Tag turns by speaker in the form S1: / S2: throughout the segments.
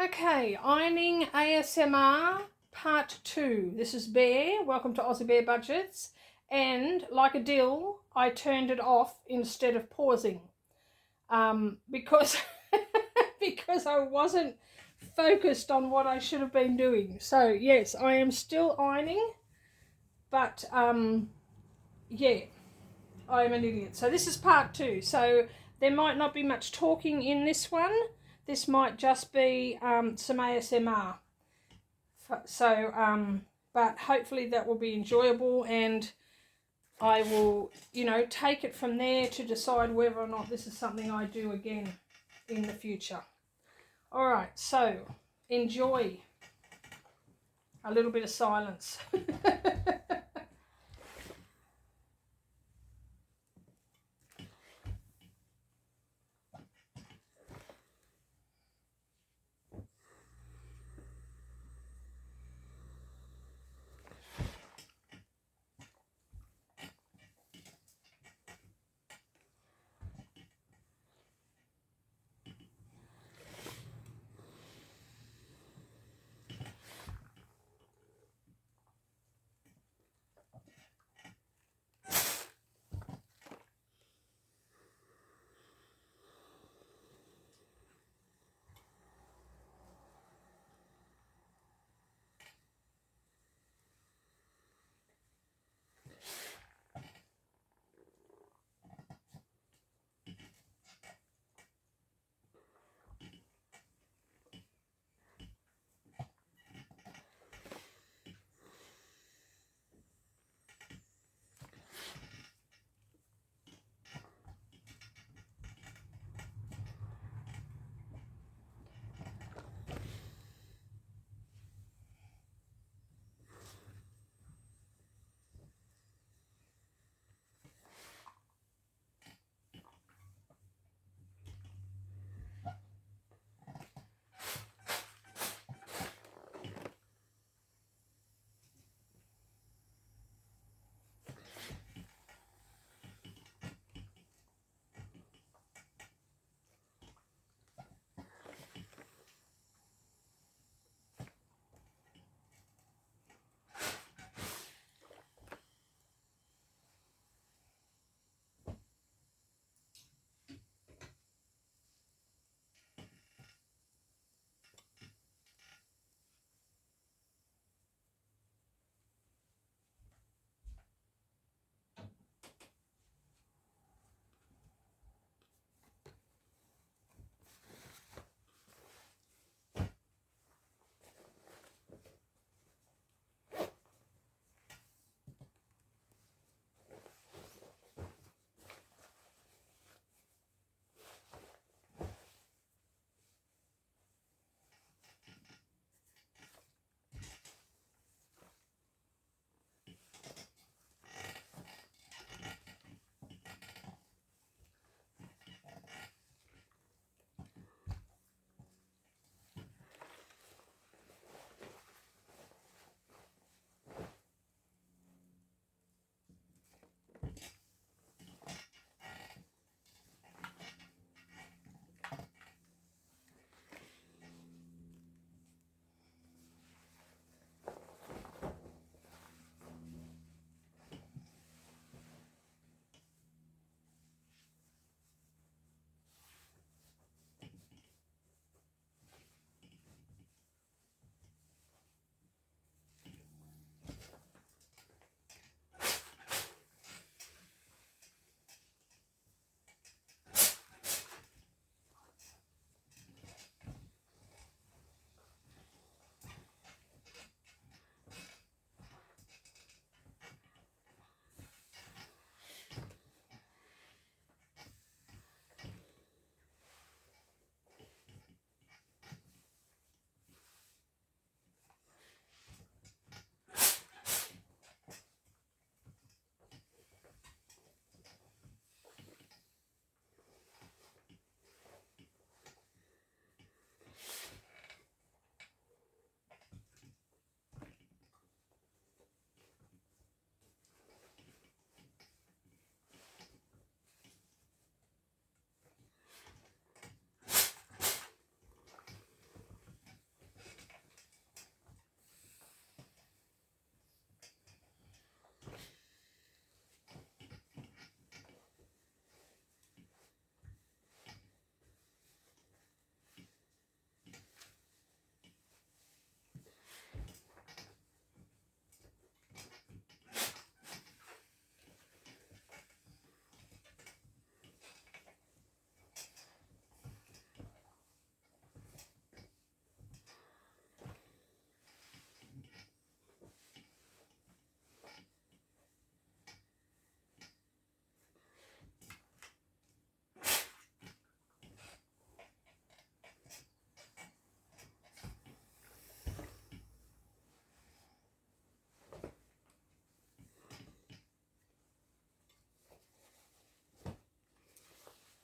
S1: Okay, ironing ASMR part 2. This is Bear. Welcome to Aussie Bear Budgets. And like a dill, I turned it off instead of pausing because because I wasn't focused on what I should have been doing. So yes, I am still ironing, but yeah, I am an idiot. So this is part 2. So there might not be much talking in this one. This might just be some ASMR. So, but hopefully that will be enjoyable, and I will, take it from there to decide whether or not this is something I do again in the future. All right, so enjoy a little bit of silence.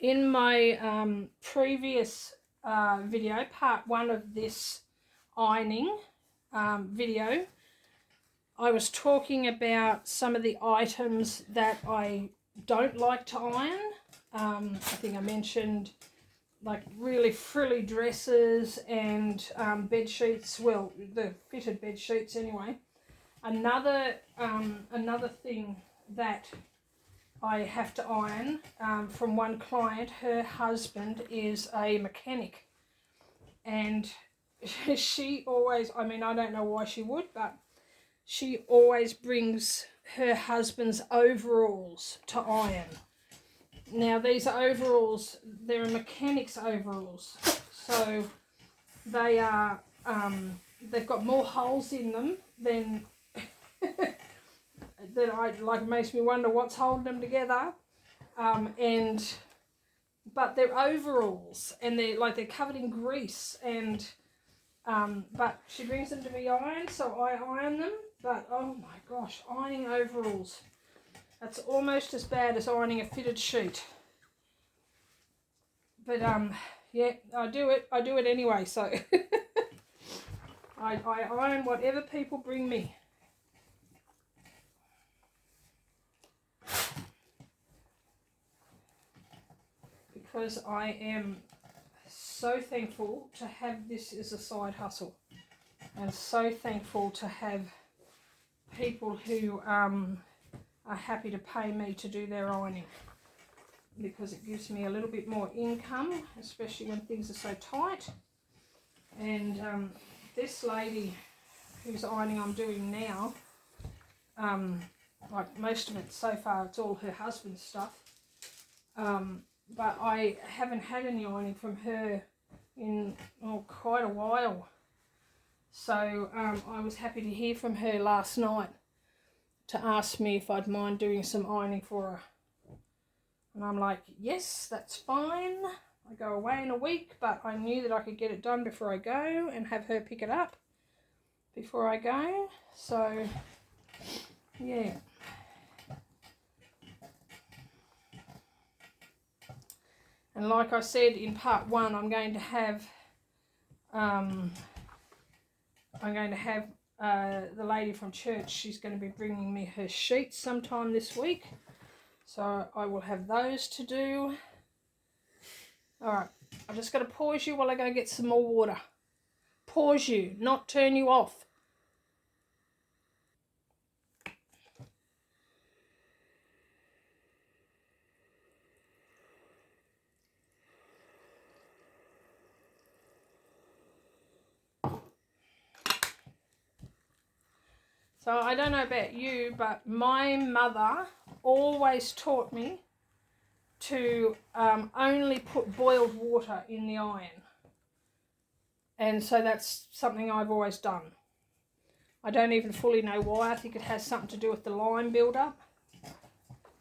S1: In my previous video, part 1 of this ironing video, I was talking about some of the items that I don't like to iron. I think I mentioned like really frilly dresses and bed sheets, well, the fitted bed sheets anyway. Another thing that I have to iron from one client, her husband is a mechanic, and she always, I mean, I don't know why she would, but she always brings her husband's overalls to iron. Now these overalls, they're mechanic's overalls, so they are, they've got more holes in them than that makes me wonder what's holding them together. But they're overalls, and they're covered in grease, and but she brings them to be ironed, so I iron them. But oh my gosh, ironing overalls, that's almost as bad as ironing a fitted sheet. But yeah, I do it anyway, so I iron whatever people bring me. Because I am so thankful to have this as a side hustle, and so thankful to have people who are happy to pay me to do their ironing, because it gives me a little bit more income, especially when things are so tight. And this lady whose ironing I'm doing now, like most of it so far, it's all her husband's stuff. But I haven't had any ironing from her in quite a while. So I was happy to hear from her last night to ask me if I'd mind doing some ironing for her. And I'm like, yes, that's fine. I go away in a week, but I knew that I could get it done before I go and have her pick it up before I go. So, yeah. And like I said in part 1, I'm going to have the lady from church. She's going to be bringing me her sheets sometime this week, so I will have those to do. All right, I'm just going to pause you while I go get some more water. Pause you, not turn you off. So I don't know about you, but my mother always taught me to only put boiled water in the iron. And so that's something I've always done. I don't even fully know why. I think it has something to do with the lime build-up.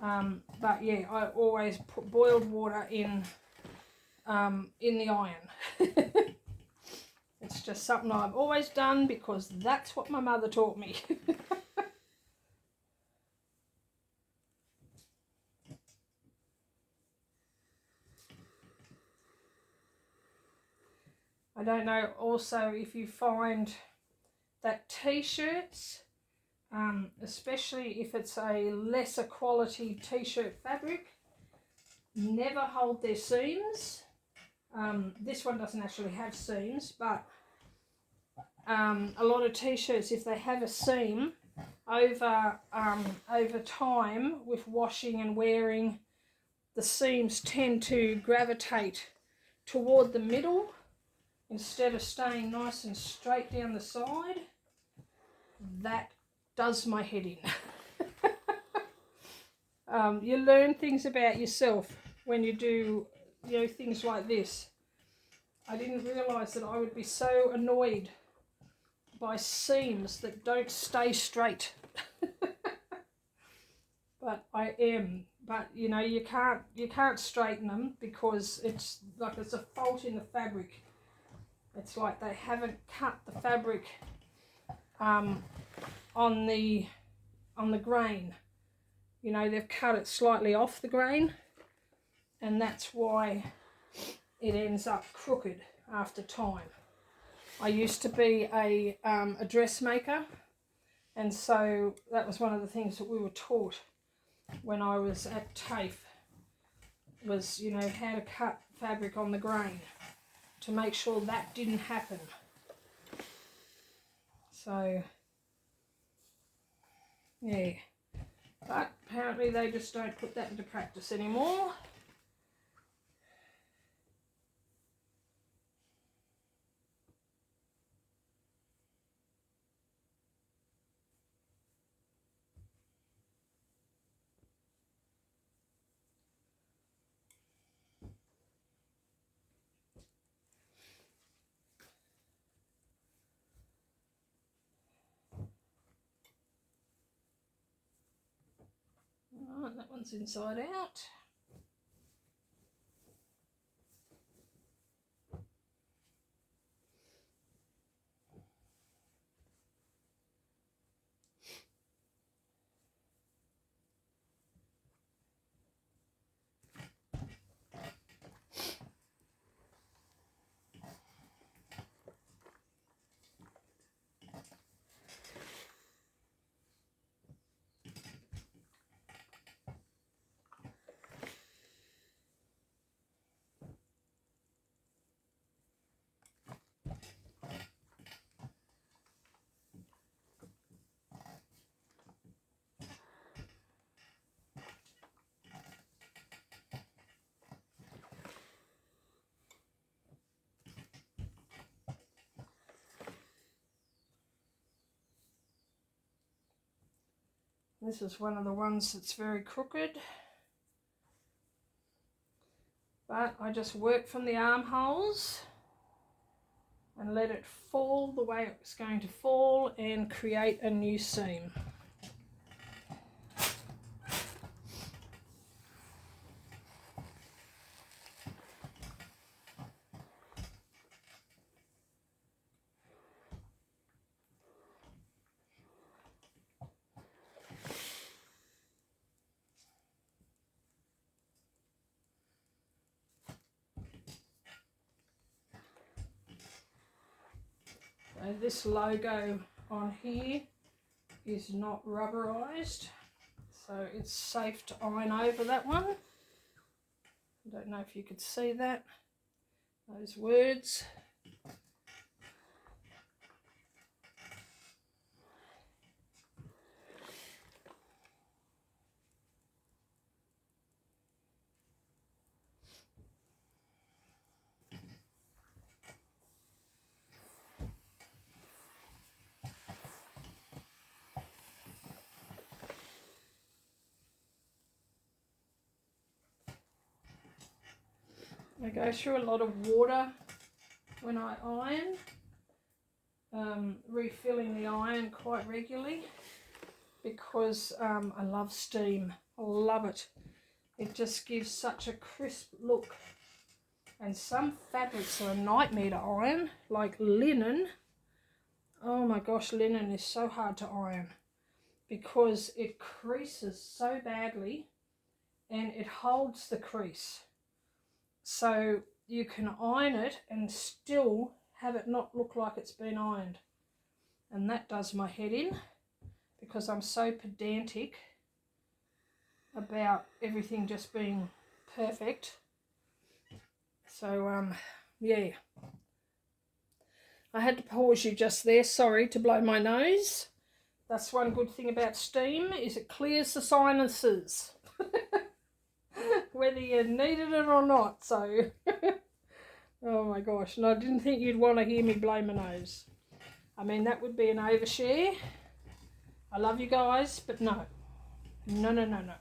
S1: But yeah, I always put boiled water in the iron. It's just something I've always done because that's what my mother taught me. I don't know also if you find that t-shirts, especially if it's a lesser quality t-shirt fabric, never hold their seams. This one doesn't actually have seams, but a lot of t-shirts, if they have a seam, over time with washing and wearing, the seams tend to gravitate toward the middle instead of staying nice and straight down the side. That does my head in. You learn things about yourself when you do, things like this. I didn't realise that I would be so annoyed by seams that don't stay straight. But I am. But you can't straighten them because it's like it's a fault in the fabric. It's like they haven't cut the fabric on the grain. They've cut it slightly off the grain, and that's why it ends up crooked after time. I used to be a dressmaker, and so that was one of the things that we were taught when I was at TAFE, was, you know, how to cut fabric on the grain to make sure that didn't happen. So, yeah. But apparently they just don't put that into practice anymore. Right, that one's inside out. This is one of the ones that's very crooked, but I just work from the armholes and let it fall the way it's going to fall and create a new seam. So this logo on here is not rubberized, so it's safe to iron over that one. I don't know if you could see that, those words. I go through a lot of water when I iron, refilling the iron quite regularly, because I love steam. I love it. It just gives such a crisp look. And some fabrics are a nightmare to iron, like linen. Oh my gosh, linen is so hard to iron because it creases so badly and it holds the crease. So you can iron it and still have it not look like it's been ironed. And that does my head in because I'm so pedantic about everything just being perfect. So, yeah. I had to pause you just there, sorry, to blow my nose. That's one good thing about steam, is it clears the sinuses. Whether you needed it or not, so. Oh my gosh, and I didn't think you'd want to hear me blow my nose. I mean, that would be an overshare. I love you guys, but no. No, no, no, no.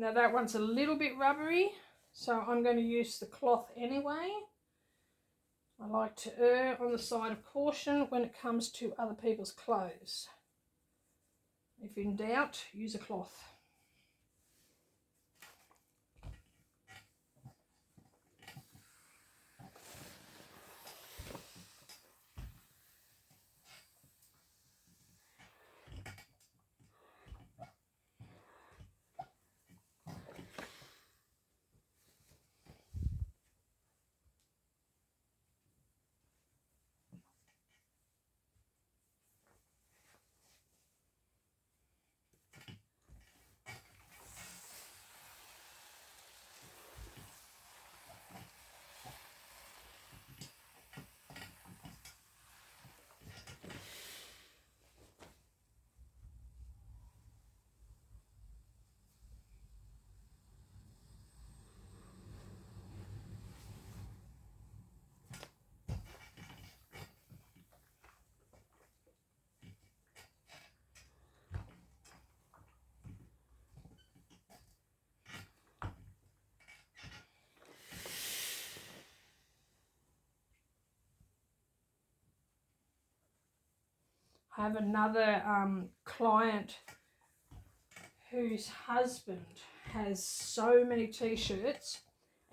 S1: Now that one's a little bit rubbery, so I'm going to use the cloth anyway. I like to err on the side of caution when it comes to other people's clothes. If in doubt, use a cloth. I have another client whose husband has so many t-shirts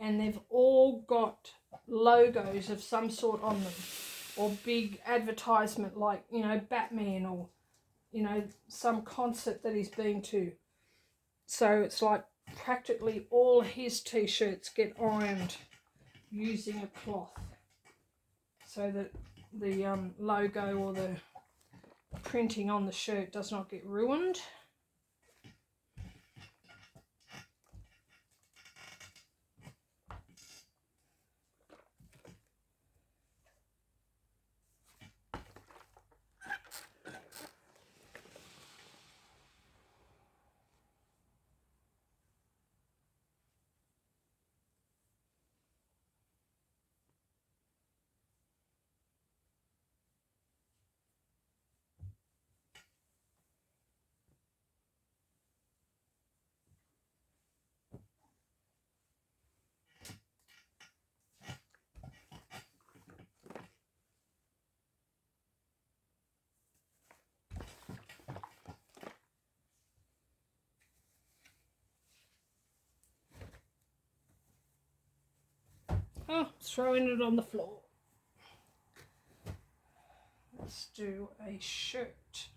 S1: and they've all got logos of some sort on them, or big advertisement like, you know, Batman, or, you know, some concert that he's been to. So it's like practically all his t-shirts get ironed using a cloth so that the logo or the printing on the shirt does not get ruined. Oh, throwing it on the floor. Let's do a shirt.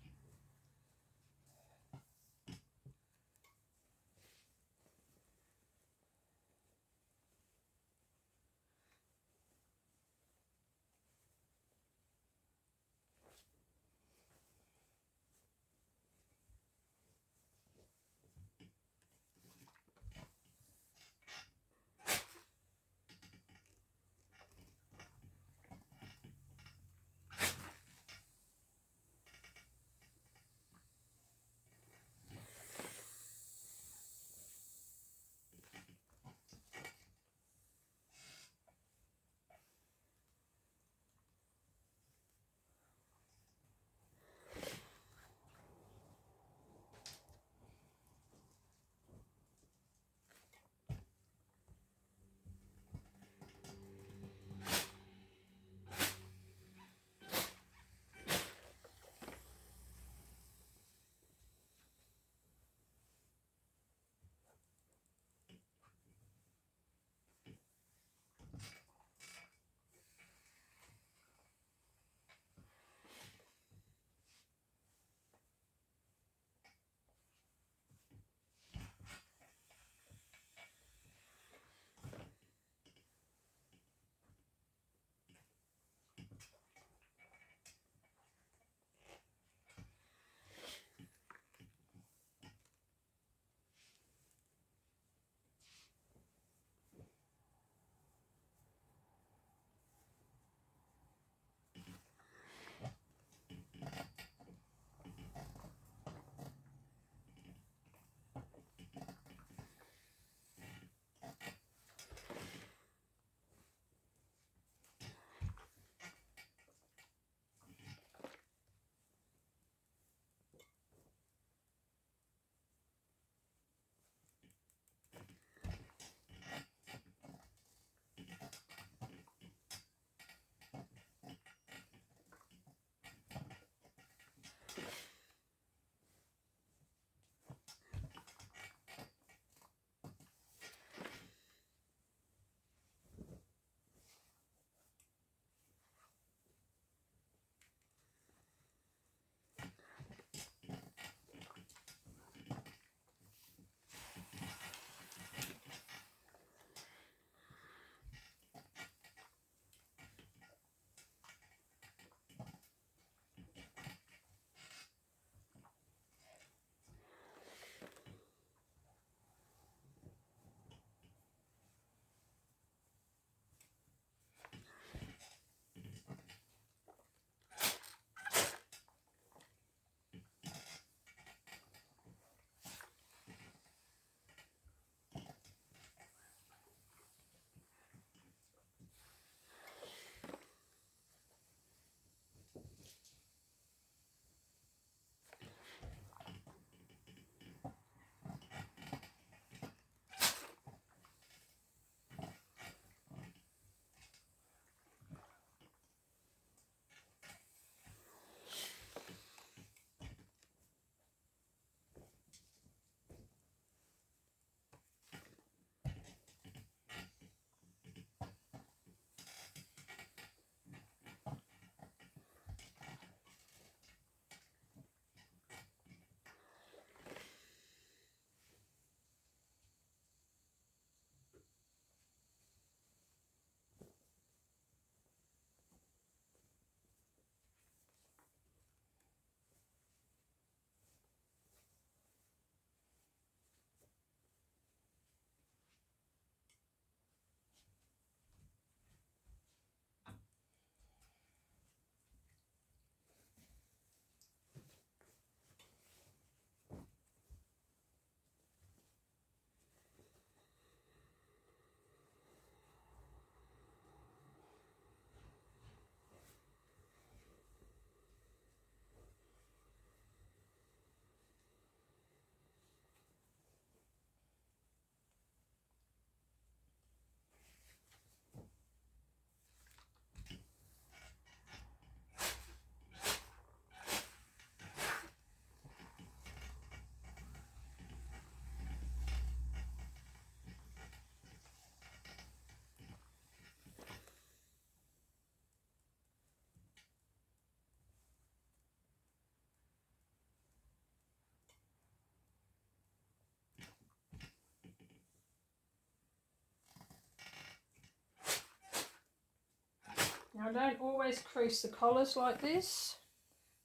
S1: I don't always crease the collars like this,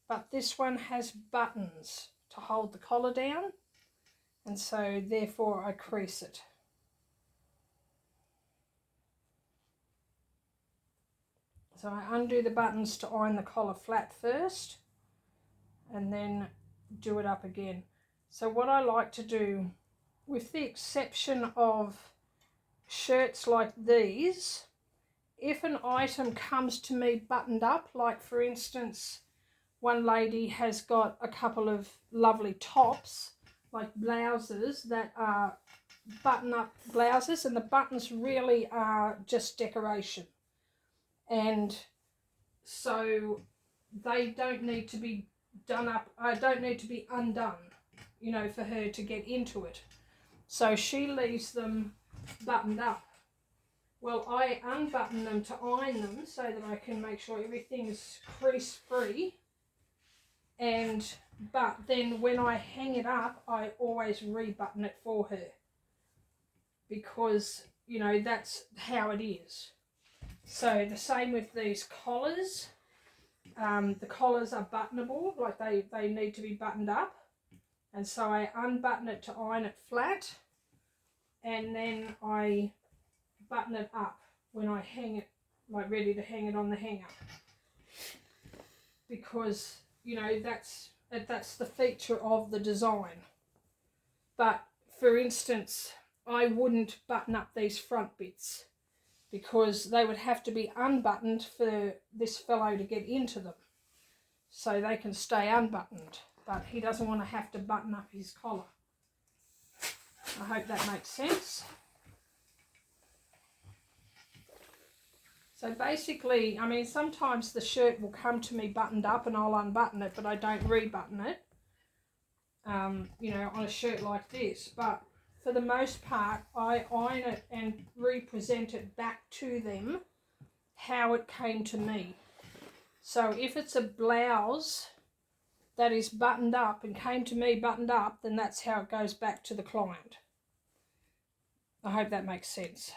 S1: but this one has buttons to hold the collar down, and so therefore I crease it. So I undo the buttons to iron the collar flat first and then do it up again. So what I like to do, with the exception of shirts like these, if an item comes to me buttoned up, like for instance, one lady has got a couple of lovely tops, like blouses that are button-up blouses, and the buttons really are just decoration. And so they don't need to be done up, don't need to be undone, you know, for her to get into it. So she leaves them buttoned up. Well, I unbutton them to iron them so that I can make sure everything is crease free. But then when I hang it up, I always rebutton it for her, because, you know, that's how it is. So the same with these collars. The collars are buttonable, like they need to be buttoned up. And so I unbutton it to iron it flat, and then I button it up when I hang it, like ready to hang it on the hanger. Because, you know, that's the feature of the design. But for instance, I wouldn't button up these front bits, because they would have to be unbuttoned for this fellow to get into them, so they can stay unbuttoned, but he doesn't want to have to button up his collar. I hope that makes sense. So basically, I mean, sometimes the shirt will come to me buttoned up and I'll unbutton it, but I don't rebutton it, you know, on a shirt like this. But for the most part, I iron it and represent it back to them how it came to me. So if it's a blouse that is buttoned up and came to me buttoned up, then that's how it goes back to the client. I hope that makes sense.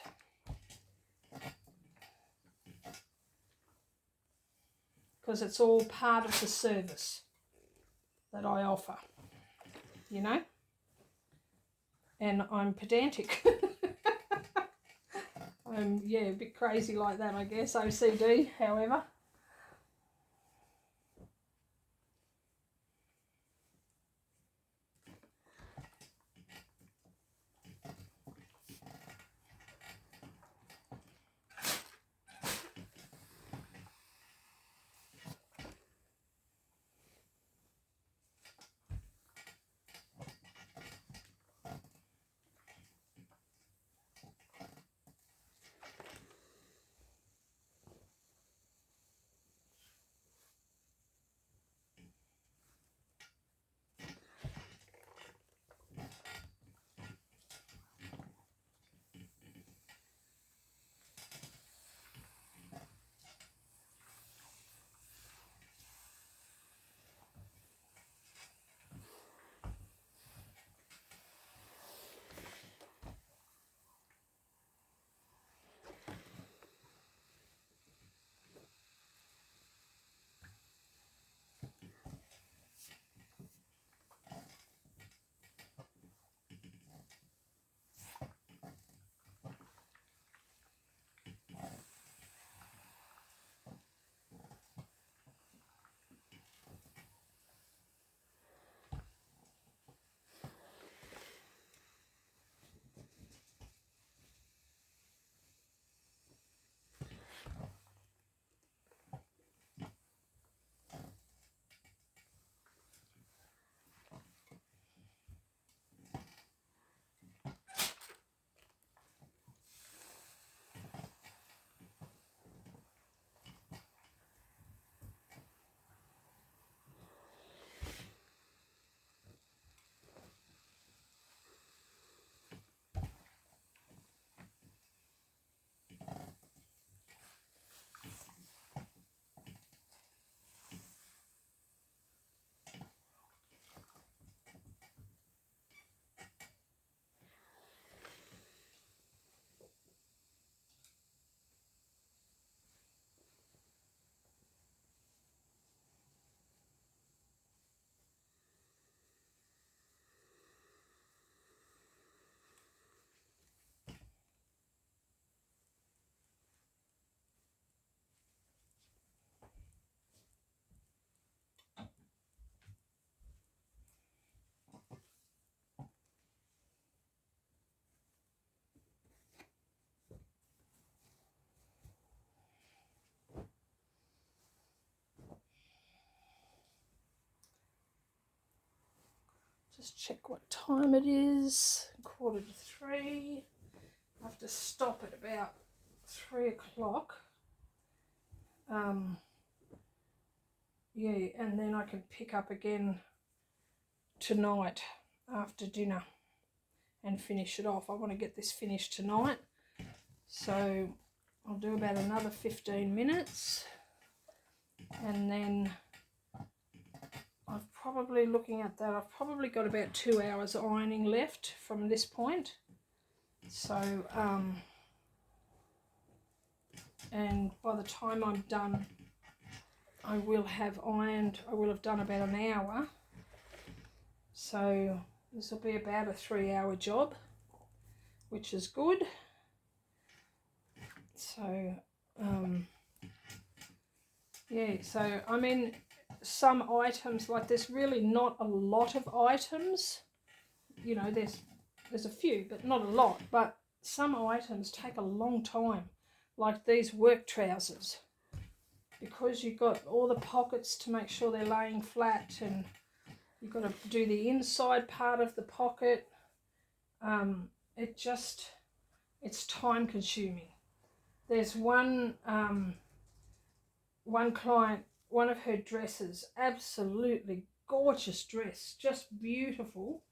S1: Because it's all part of the service that I offer, you know. And I'm pedantic. I'm, yeah, a bit crazy like that, I guess. OCD, however. Just check what time it is. 2:45. I have to stop at about 3 o'clock. Yeah, and then I can pick up again tonight after dinner and finish it off. I want to get this finished tonight, so I'll do about another 15 minutes, and then I've probably, looking at that, I've probably got about 2 hours ironing left from this point. So and by the time I'm done, I will have ironed, I will have done about an hour. So this will be about a 3-hour job, which is good. So yeah, so I mean, some items, like there's really not a lot of items, you know, there's a few but not a lot, but some items take a long time, like these work trousers, because you've got all the pockets to make sure they're laying flat, and you've got to do the inside part of the pocket. It's time consuming. There's one client, one of her dresses, absolutely gorgeous dress, just beautiful,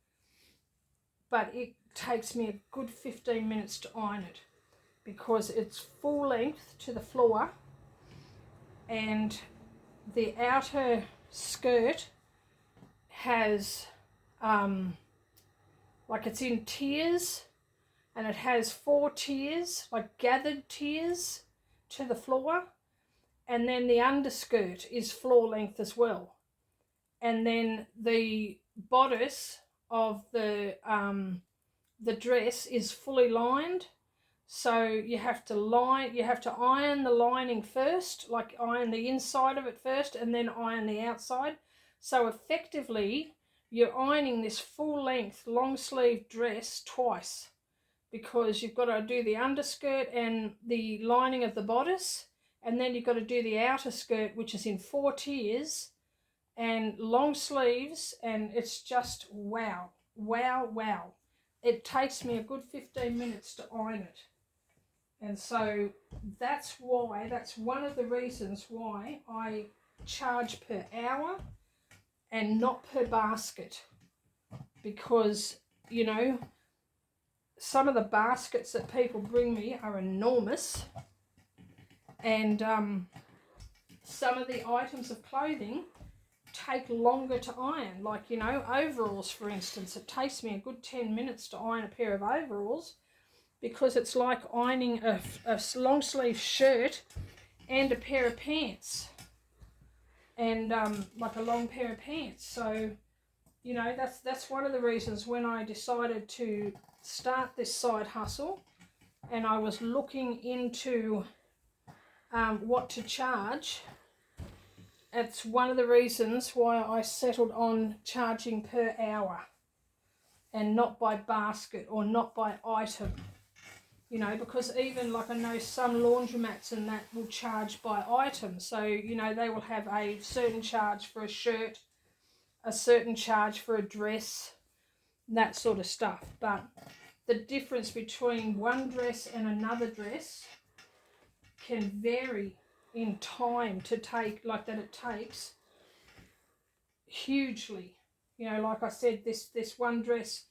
S1: but it takes me a good 15 minutes to iron it because it's full length to the floor, and the outer skirt has like it's in tiers, and it has 4 tiers, like gathered tiers to the floor, and then the underskirt is floor length as well, and then the bodice of the dress is fully lined. So you have to iron the lining first, like iron the inside of it first and then iron the outside. So effectively you're ironing this full length long sleeve dress twice, because you've got to do the underskirt and the lining of the bodice, and then you've got to do the outer skirt, which is in 4 tiers and long sleeves, and it's just wow. It takes me a good 15 minutes to iron it. And so that's one of the reasons why I charge per hour and not per basket, because, you know, some of the baskets that people bring me are enormous, and some of the items of clothing take longer to iron. Like, you know, overalls, for instance, it takes me a good 10 minutes to iron a pair of overalls, because it's like ironing a long sleeve shirt and a pair of pants, and like a long pair of pants. So, you know, that's one of the reasons when I decided to start this side hustle, and I was looking into what to charge. It's one of the reasons why I settled on charging per hour and not by basket or not by item. You know, because even like I know some laundromats and that will charge by item. So, you know, they will have a certain charge for a shirt, a certain charge for a dress, that sort of stuff. But the difference between one dress and another dress can vary in time to take, like that it takes hugely. You know, like I said, this one dress,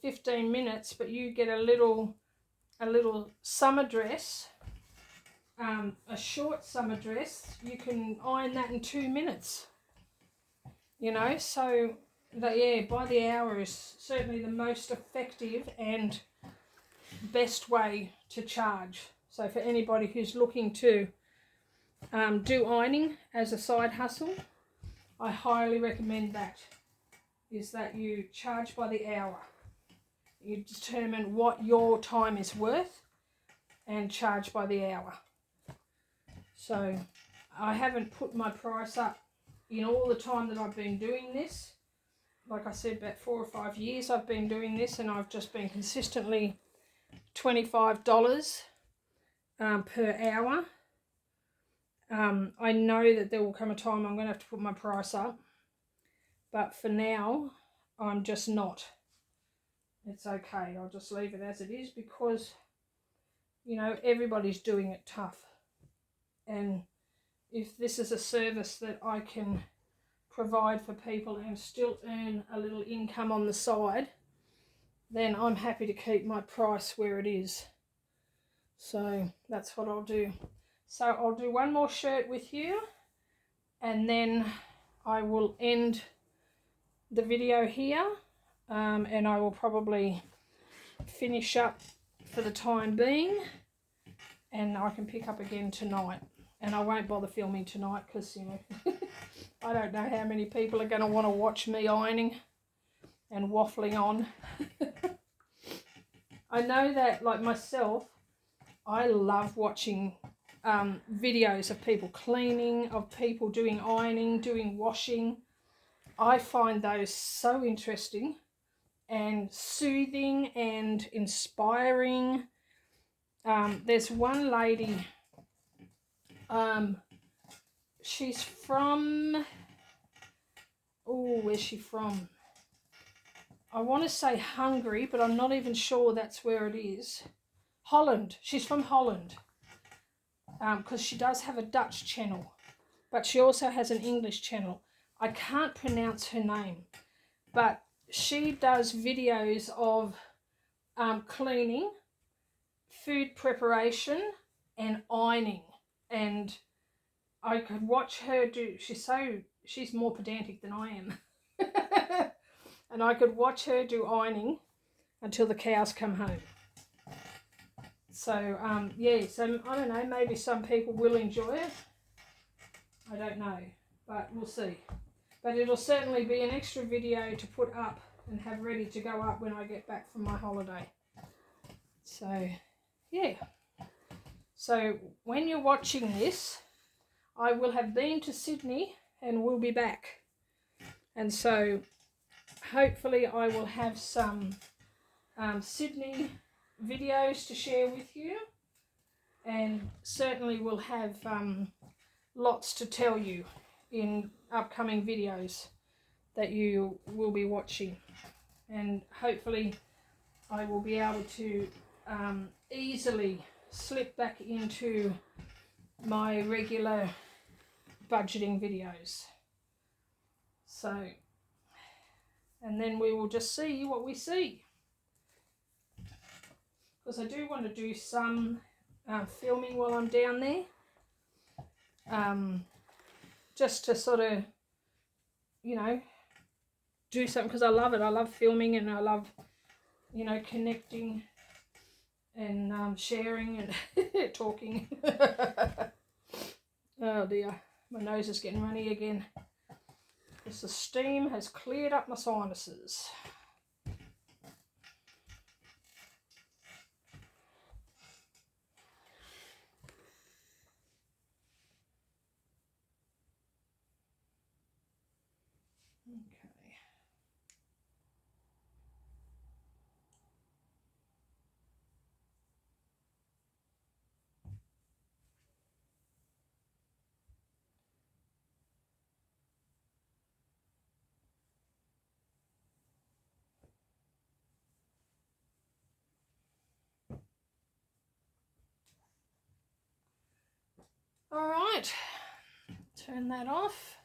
S1: 15 minutes, but you get a little summer dress, a short summer dress, you can iron that in 2 minutes, you know. So that, yeah, by the hour is certainly the most effective and best way to charge. So for anybody who's looking to do ironing as a side hustle, I highly recommend that, is that you charge by the hour. You determine what your time is worth and charge by the hour. So I haven't put my price up in all the time that I've been doing this. Like I said, about 4 or 5 years I've been doing this, and I've just been consistently $25 per hour. I know that there will come a time I'm going to have to put my price up, but for now I'm just not. It's okay. I'll just leave it as it is because, you know, everybody's doing it tough. And if this is a service that I can provide for people and still earn a little income on the side, then I'm happy to keep my price where it is. So that's what I'll do. So I'll do one more shirt with you, and then I will end the video here, and I will probably finish up for the time being, and I can pick up again tonight. And I won't bother filming tonight because, you know, I don't know how many people are going to want to watch me ironing and waffling on. I know that, like myself, I love watching videos of people cleaning, of people doing ironing, doing washing. I find those so interesting and soothing and inspiring. There's one lady, she's from, where's she from? I want to say Hungary, but I'm not even sure that's where it is. Holland. She's from Holland, because she does have a Dutch channel, but she also has an English channel. I can't pronounce her name, but she does videos of cleaning, food preparation, and ironing. And I could watch her do, she's more pedantic than I am. And I could watch her do ironing until the cows come home. So, yeah, so I don't know, maybe some people will enjoy it. I don't know, but we'll see. But it'll certainly be an extra video to put up and have ready to go up when I get back from my holiday. So, yeah. So, when you're watching this, I will have been to Sydney and we'll be back. And so, hopefully I will have some Sydney videos to share with you, and certainly will have lots to tell you in upcoming videos that you will be watching, and hopefully I will be able to easily slip back into my regular budgeting videos. So, and then we will just see what we see, because I do want to do some filming while I'm down there, just to sort of, you know, do something, because I love it. I love filming, and I love, you know, connecting and sharing and talking. Oh dear, my nose is getting runny again because the steam has cleared up my sinuses. Okay. All right, turn that off.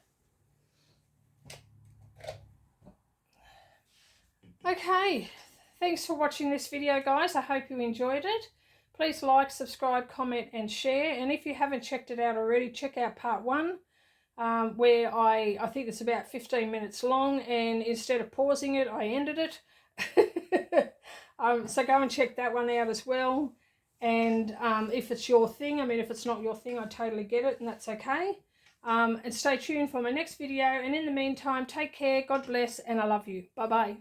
S1: Okay, thanks for watching this video, guys. I hope you enjoyed it. Please like, subscribe, comment and share. And if you haven't checked it out already, check out part 1, where I think it's about 15 minutes long, and instead of pausing it, I ended it. So go and check that one out as well. And if it's your thing, I mean, if it's not your thing, I totally get it, and that's okay. And stay tuned for my next video. And in the meantime, take care, God bless, and I love you. Bye-bye.